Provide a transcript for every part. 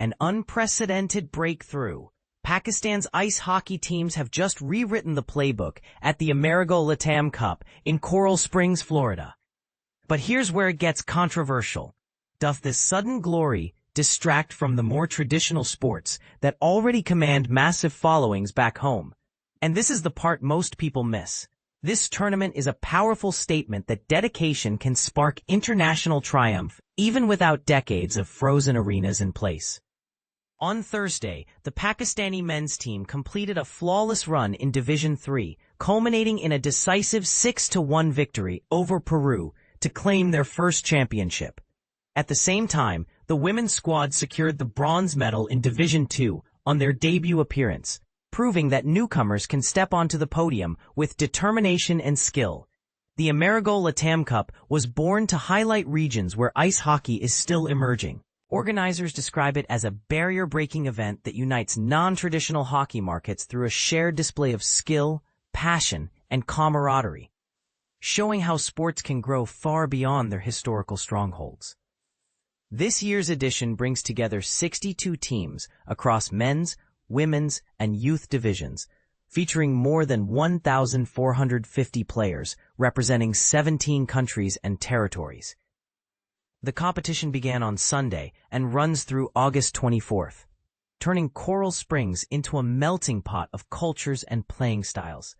An unprecedented breakthrough. Pakistan's ice hockey teams have just rewritten the playbook at the Amerigol Latam Cup in Coral Springs, Florida. But here's where it gets controversial. Does this sudden glory distract from the more traditional sports that already command massive followings back home? And this is the part most people miss. This tournament is a powerful statement that dedication can spark international triumph, even without decades of frozen arenas in place. On Thursday, the Pakistani men's team completed a flawless run in Division 3, culminating in a decisive 6-1 victory over Peru to claim their first championship. At the same time, the women's squad secured the bronze medal in Division 2 on their debut appearance, proving that newcomers can step onto the podium with determination and skill. The Amerigol Latam Cup was born to highlight regions where ice hockey is still emerging. Organizers describe it as a barrier-breaking event that unites non-traditional hockey markets through a shared display of skill, passion, and camaraderie, showing how sports can grow far beyond their historical strongholds. This year's edition brings together 62 teams across men's, women's, and youth divisions, featuring more than 1,450 players representing 17 countries and territories. The competition began on Sunday and runs through August 24th, turning Coral Springs into a melting pot of cultures and playing styles.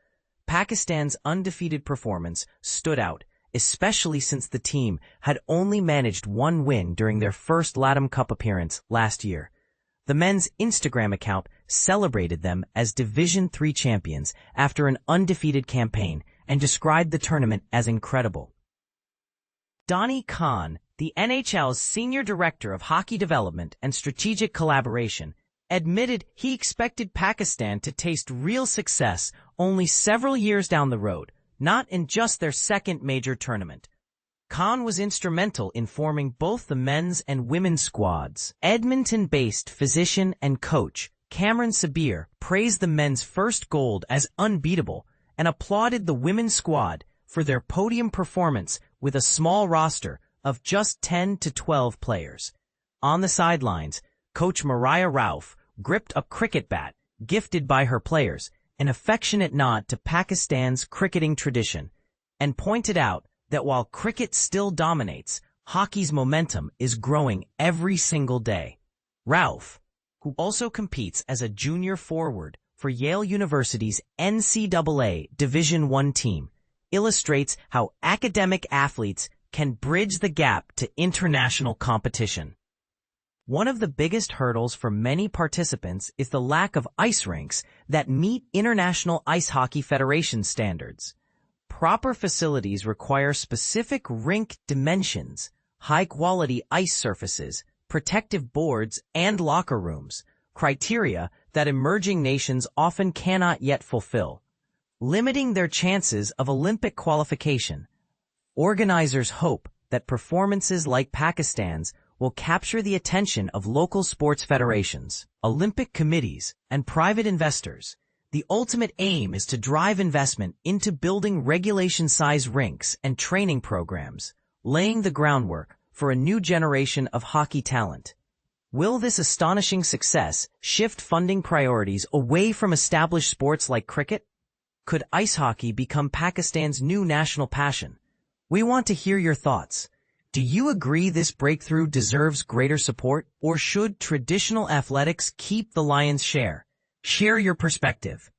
Pakistan's undefeated performance stood out, especially since the team had only managed one win during their first Latam Cup appearance last year. The men's Instagram account celebrated them as Division 3 champions after an undefeated campaign and described the tournament as incredible. Donny Khan, the NHL's Senior Director of Hockey Development and Strategic Collaboration, admitted he expected Pakistan to taste real success only several years down the road, not in just their second major tournament. Khan was instrumental in forming both the men's and women's squads. Edmonton-based physician and coach Cameron Sabir praised the men's first gold as unbeatable and applauded the women's squad for their podium performance with a small roster of just 10 to 12 players. On the sidelines, Coach Mariah Rauf gripped a cricket bat gifted by her players, an affectionate nod to Pakistan's cricketing tradition, and pointed out that while cricket still dominates, hockey's momentum is growing every single day. Rauf, who also competes as a junior forward for Yale University's NCAA Division I team, illustrates how academic athletes can bridge the gap to international competition. One of the biggest hurdles for many participants is the lack of ice rinks that meet International Ice Hockey Federation standards. Proper facilities require specific rink dimensions, high-quality ice surfaces, protective boards, and locker rooms, criteria that emerging nations often cannot yet fulfill, limiting their chances of Olympic qualification. Organizers hope that performances like Pakistan's will capture the attention of local sports federations, Olympic committees, and private investors. The ultimate aim is to drive investment into building regulation-sized rinks and training programs, laying the groundwork for a new generation of hockey talent. Will this astonishing success shift funding priorities away from established sports like cricket? Could ice hockey become Pakistan's new national passion? We want to hear your thoughts. Do you agree this breakthrough deserves greater support, or should traditional athletics keep the lion's share? Share your perspective.